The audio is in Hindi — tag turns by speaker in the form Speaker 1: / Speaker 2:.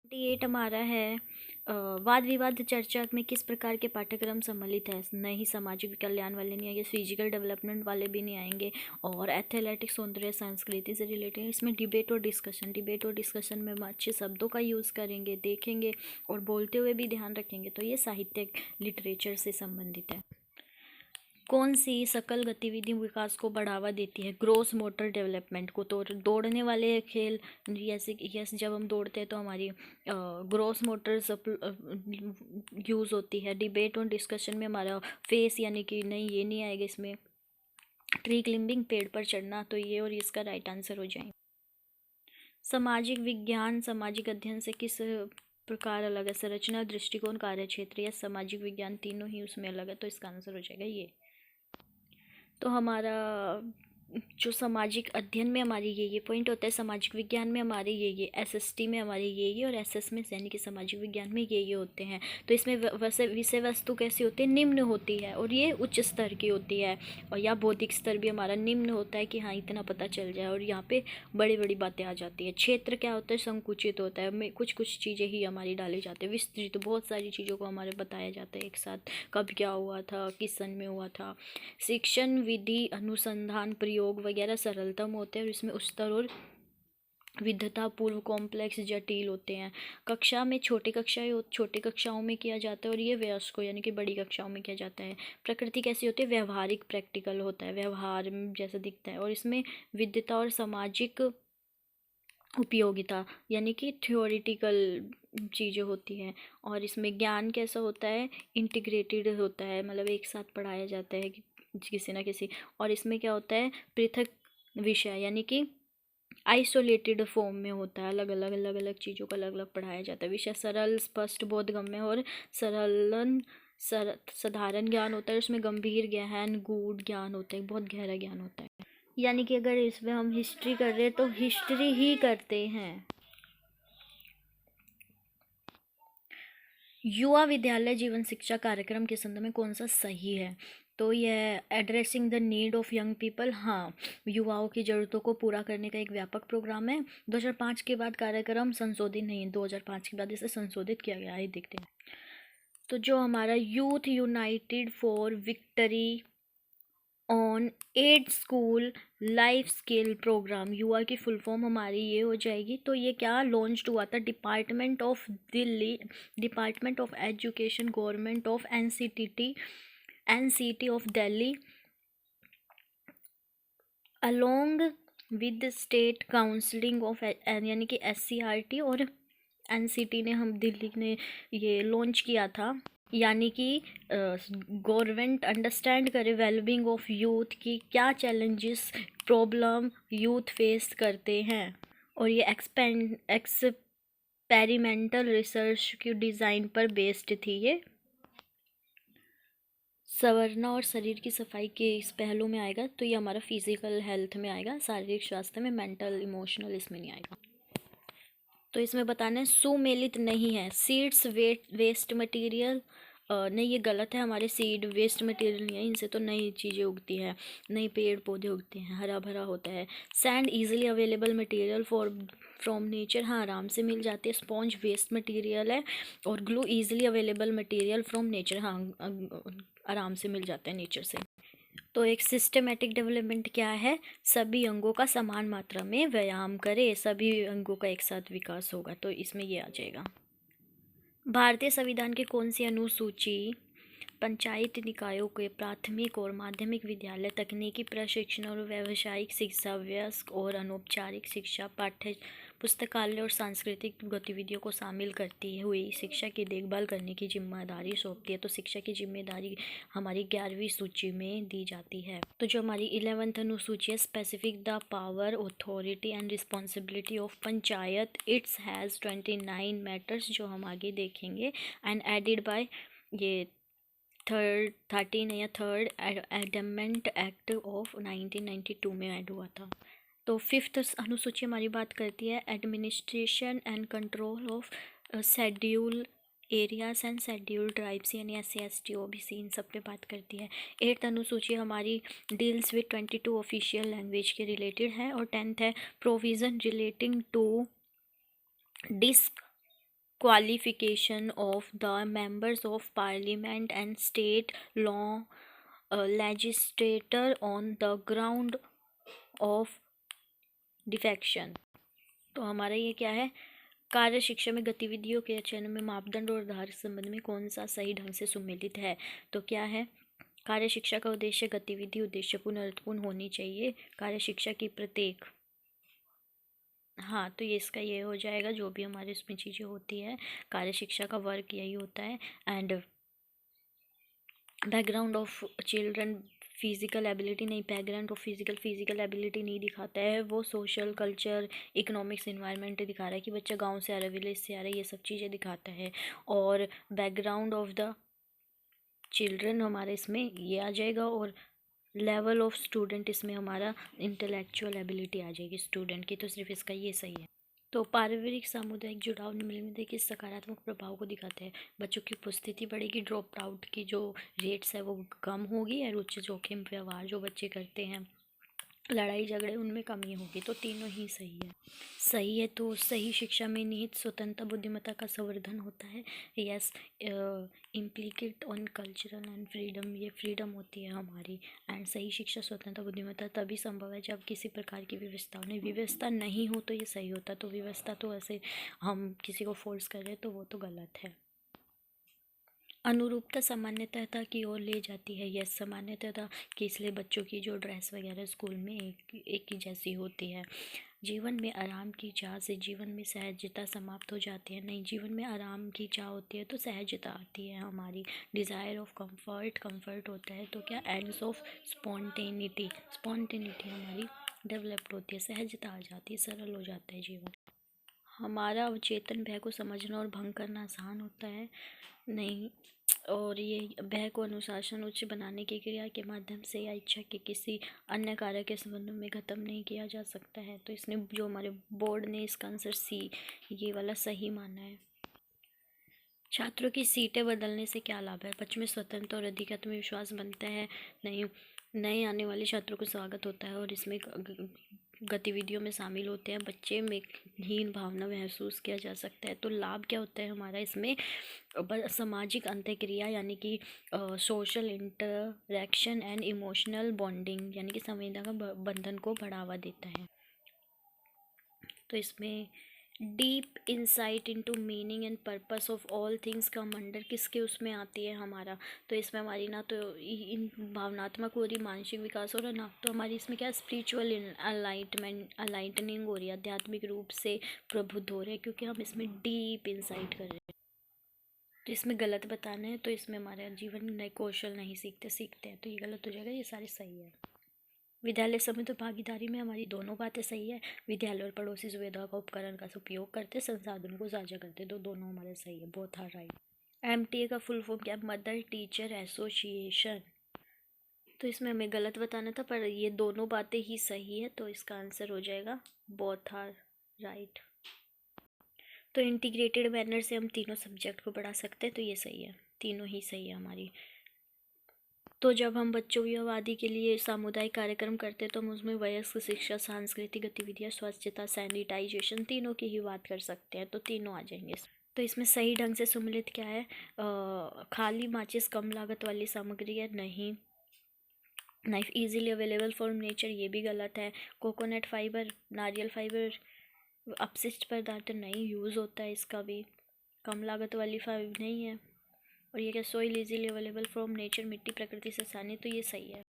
Speaker 1: 48 हमारा है वाद विवाद चर्चा में किस प्रकार के पाठ्यक्रम सम्मिलित है। नहीं, सामाजिक कल्याण वाले नहीं आएंगे, फिजिकल डेवलपमेंट वाले भी नहीं आएंगे, और एथलेटिक्स, सौंदर्य, संस्कृति से रिलेटेड। इसमें डिबेट और डिस्कशन में हम अच्छे शब्दों का यूज़ करेंगे, देखेंगे और बोलते हुए भी ध्यान रखेंगे। तो ये साहित्य लिटरेचर से संबंधित है। कौन सी सकल गतिविधि विकास को बढ़ावा देती है? ग्रोस मोटर डेवलपमेंट को। तो दौड़ने वाले खेल, जैसे यस, जब हम दौड़ते हैं तो हमारी ग्रोस मोटर यूज़ होती है। डिबेट और डिस्कशन में हमारा फेस, यानी कि नहीं, ये नहीं आएगा इसमें। ट्री क्लिम्बिंग, पेड़ पर चढ़ना, तो ये और इसका राइट आंसर हो जाए। सामाजिक विज्ञान सामाजिक अध्ययन से किस प्रकार अलग है? संरचना, दृष्टिकोण, कार्यक्षेत्र या सामाजिक विज्ञान, तीनों ही उसमें अलग है। तो इसका आंसर हो जाएगा ये। तो हमारा जो सामाजिक अध्ययन में हमारी ये पॉइंट होता है, सामाजिक विज्ञान में हमारे ये एसएसटी में हमारे ये और एसएस में यानी कि सामाजिक विज्ञान में ये होते हैं। तो इसमें वैसे विषय वस्तु कैसी होती है? निम्न होती है, और ये उच्च स्तर की होती है। और या बौद्धिक स्तर भी हमारा निम्न होता है कि हाँ इतना पता चल जाए, और यहाँ पे बड़ी बड़ी बातें आ जाती है। क्षेत्र क्या होता है? संकुचित होता है, में कुछ चीज़ें ही हमारी डाली जाती है। विस्तृत, बहुत सारी चीज़ों को हमारे बताया जाता है एक साथ, कब क्या हुआ था, किस सन में हुआ था। शिक्षण, विधि, अनुसंधान, प्रयोग वगैरह सरलतम होते हैं, और इसमें स्तर और विधता पूर्व कॉम्प्लेक्स जटिल होते हैं। कक्षा में छोटी कक्षाओं में किया जाता है, और ये वयस्कों यानी कि बड़ी कक्षाओं में किया जाता है। प्रकृति कैसी होती है? व्यवहारिक, प्रैक्टिकल होता है, व्यवहार जैसा दिखता है। और इसमें विद्यता और सामाजिक उपयोगिता यानी कि थ्योरिटिकल चीज़ें होती हैं। और इसमें ज्ञान कैसा होता है? इंटीग्रेटेड होता है, मतलब एक साथ पढ़ाया जाता है किसी ना किसी। और इसमें क्या होता है? पृथक विषय यानी कि आइसोलेटेड फॉर्म में होता है, अलग अलग चीज़ों को अलग अलग पढ़ाया जाता है। विषय सरल, स्पष्ट, बोधगम्य और साधारण ज्ञान होता है। उसमें गंभीर, गहन, गूढ़ ज्ञान होता है, बहुत गहरा ज्ञान होता है। यानी कि अगर इसमें हम हिस्ट्री कर रहे हैं तो हिस्ट्री ही करते हैं। युवा विद्यालय जीवन शिक्षा कार्यक्रम के संदर्भ में कौन सा सही है? तो यह addressing the need of young people, हाँ, युवाओं की ज़रूरतों को पूरा करने का एक व्यापक प्रोग्राम है। 2005 के बाद कार्यक्रम संशोधित नहीं, 2005 के बाद इसे संशोधित किया गया है, देखते हैं। तो जो हमारा youth united for victory on AIDS school life skill program, युवा की फुल फॉर्म हमारी ये हो जाएगी। तो ये क्या लॉन्च हुआ था? Department of Delhi, department of education, government of NCT of Delhi along with state counselling of यानी कि एससीईआरटी और एनसीटी ने, हम दिल्ली ने ये लॉन्च किया था। यानी कि गवर्नमेंट अंडरस्टैंड करे वेलबींग ऑफ यूथ की क्या चैलेंजेस, प्रॉब्लम यूथ फेस करते हैं। और ये एक्सपेरिमेंटल रिसर्च की डिज़ाइन पर बेस्ड थी। ये संवरना और शरीर की सफाई के इस पहलू में आएगा। तो ये हमारा फिजिकल हेल्थ में आएगा, शारीरिक स्वास्थ्य में, मेंटल इमोशनल इसमें नहीं आएगा। तो इसमें बताना है सुमेलित नहीं है। सीड्स वेस्ट मटेरियल, नहीं, ये गलत है। हमारे सीड वेस्ट मटेरियल नहीं है, इनसे तो नई चीज़ें उगती हैं, नए पेड़ पौधे उगते हैं, हरा भरा होता है। Sand easily available material from nature, हाँ, आराम से मिल जाती है। स्पॉन्ज वेस्ट मटेरियल है। और glue easily available material from nature, हाँ, आराम से मिल जाता है नेचर से। तो एक सिस्टमेटिक डेवलपमेंट क्या है? सभी अंगों का समान मात्रा में व्यायाम करे, सभी अंगों का एक साथ विकास होगा। तो इसमें ये आ जाएगा। भारतीय संविधान की कौन सी अनुसूची पंचायत निकायों के प्राथमिक और माध्यमिक विद्यालय, तकनीकी प्रशिक्षण और व्यावसायिक शिक्षा, वयस्क और अनौपचारिक शिक्षा, पाठ्य पुस्तकालय और सांस्कृतिक गतिविधियों को शामिल करती हुई शिक्षा की देखभाल करने की जिम्मेदारी सौंपती है? तो शिक्षा की जिम्मेदारी हमारी 11वीं सूची में दी जाती है। तो जो हमारी 11th अनुसूची है, specific the power, authority and responsibility of panchayat, it's has 29 matters, जो हम आगे देखेंगे। एंड एडिड बाय ये थर्ड अमेंडमेंट एक्ट ऑफ 1992 में ऐड हुआ था। तो 5th अनुसूची हमारी बात करती है administration and control of schedule areas and schedule tribes, यानी SC ST OBC, इन सब पे बात करती है। 8th अनुसूची हमारी डील्स विद 22 ऑफिशियल लैंग्वेज के रिलेटेड है। और 10th है provision relating to qualification of the members of parliament and state law legislator on the ground of defection. तो हमारा ये क्या है, कार्य शिक्षा में गतिविधियों के चयन में मापदंड और आधार संबंध में कौन सा सही ढंग से सुमेलित है। तो क्या है, कार्य शिक्षा का उद्देश्य गतिविधि उद्देश्यपूर्ण अर्थपूर्ण होनी चाहिए। कार्य शिक्षा की प्रत्येक, हाँ तो ये इसका ये हो जाएगा, जो भी हमारे इसमें चीज़ें होती है कार्य शिक्षा का वर्क यही होता है। And background of children physical ability नहीं, बैकग्राउंड ऑफ फिजिकल एबिलिटी नहीं दिखाता है, वो सोशल कल्चर इकोनॉमिक्स इन्वायरमेंट दिखा रहा है कि बच्चा गांव से आ रहा है, विलेज से आ रहा है, ये सब चीज़ें दिखाता है। और बैकग्राउंड ऑफ द चिल्ड्रन हमारे इसमें ये आ जाएगा, और लेवल ऑफ स्टूडेंट इसमें हमारा इंटेलेक्चुअल एबिलिटी आ जाएगी स्टूडेंट की। तो सिर्फ इसका ये सही है। तो पारिवारिक सामुदायिक जुड़ाव निम्नलिखित के सकारात्मक प्रभाव को दिखाते हैं। बच्चों की उपस्थिति बढ़ेगी, ड्रॉप आउट की जो रेट्स है वो कम होगी, और उच्च जोखिम व्यवहार जो बच्चे करते हैं, लड़ाई झगड़े, उनमें कमी होगी। तो तीनों ही सही है। सही है तो सही शिक्षा में निहित स्वतंत्रता बुद्धिमत्ता का संवर्धन होता है। Yes, implicate on cultural and freedom, ये फ्रीडम होती है हमारी। एंड सही शिक्षा स्वतंत्रता बुद्धिमत्ता तभी संभव है जब किसी प्रकार की व्यवस्था नहीं हो तो ये सही होता। तो व्यवस्था तो ऐसे हम किसी को फोर्स कर रहे हैं तो वो तो गलत है। अनुरूपता सामान्यता की ओर ले जाती है। यस, सामान्यता कि इसलिए बच्चों की जो ड्रेस वगैरह स्कूल में एक ही जैसी होती है। जीवन में आराम की चाह से जीवन में सहजता समाप्त हो जाती है। नहीं, जीवन में आराम की चाह होती है तो सहजता आती है हमारी। डिज़ायर ऑफ कंफर्ट होता है तो क्या, एंड्स ऑफ स्पॉन्टेनिटी हमारी डेवलप्ड होती है, सहजता आ जाती है, सरल हो जाता है जीवन। हमारा अवचेतन भय को समझना और भंग करना आसान होता है। नहीं, और ये भय को अनुशासन उच्च बनाने की क्रिया के माध्यम से या इच्छा के किसी अन्य कार्य के संबंध में खत्म नहीं किया जा सकता है। तो इसने जो हमारे बोर्ड ने इसका आंसर सी ये वाला सही माना है। छात्रों की सीटें बदलने से क्या लाभ है। बच्चों में स्वतंत्र और अधिक आत्मविश्वास बनता है। नहीं, नए आने वाले छात्रों को स्वागत होता है और इसमें गतिविधियों में शामिल होते हैं। बच्चे में हीन भावना महसूस किया जा सकता है। तो लाभ क्या होता है हमारा इसमें, सामाजिक अंतःक्रिया यानी कि social interaction and emotional bonding यानी कि संवेदना का बंधन को बढ़ावा देता है। तो इसमें deep insight into meaning and purpose of all things का अंडर किसके उसमें आती है हमारा। तो इसमें हमारी ना तो इन भावनात्मक हो रही, मानसिक विकास हो रहा, ना तो हमारी इसमें क्या स्पिरिचुअल अलाइटनिंग हो रही है, आध्यात्मिक रूप से प्रबुद्ध हो रहे हैं, क्योंकि हम इसमें डीप इंसाइट कर रहे हैं। तो इसमें गलत बताना है तो इसमें हमारे जीवन नए कौशल नहीं सीखते हैं, तो ये गलत हो जाएगा, ये सारे सही है। विद्यालय समय तो भागीदारी में हमारी दोनों बातें सही है। विद्यालय और पड़ोसी सुविधा का उपकरण का उपयोग करते, संसाधनों को साझा करते, तो दोनों हमारे सही है, बोथ आर राइट। MTA का फुल फॉर्म क्या, मदर टीचर एसोसिएशन। तो इसमें हमें गलत बताना था पर ये दोनों बातें ही सही है, तो इसका आंसर हो जाएगा बोथ आर राइट। तो इंटीग्रेटेड मैनर से हम तीनों सब्जेक्ट को पढ़ा सकते हैं, तो ये सही है, तीनों ही सही है हमारी। तो जब हम बच्चों की आबादी के लिए सामुदायिक कार्यक्रम करते हैं तो हम उसमें वयस्क शिक्षा, सांस्कृतिक गतिविधियाँ, स्वच्छता, सैनिटाइजेशन तीनों की ही बात कर सकते हैं, तो तीनों आ जाएंगे। तो इसमें सही ढंग से सम्मिलित क्या है, खाली माचिस कम लागत वाली सामग्री है। नहीं, knife easily available from nature, ये भी गलत है। कोकोनट फाइबर, नारियल फाइबर अपशिष्ट पदार्थ नहीं, यूज़ होता है इसका भी। कम लागत वाली फाइबर नहीं है। और ये क्या, soil easily available from nature, मिट्टी प्रकृति से आसानी, तो ये सही है।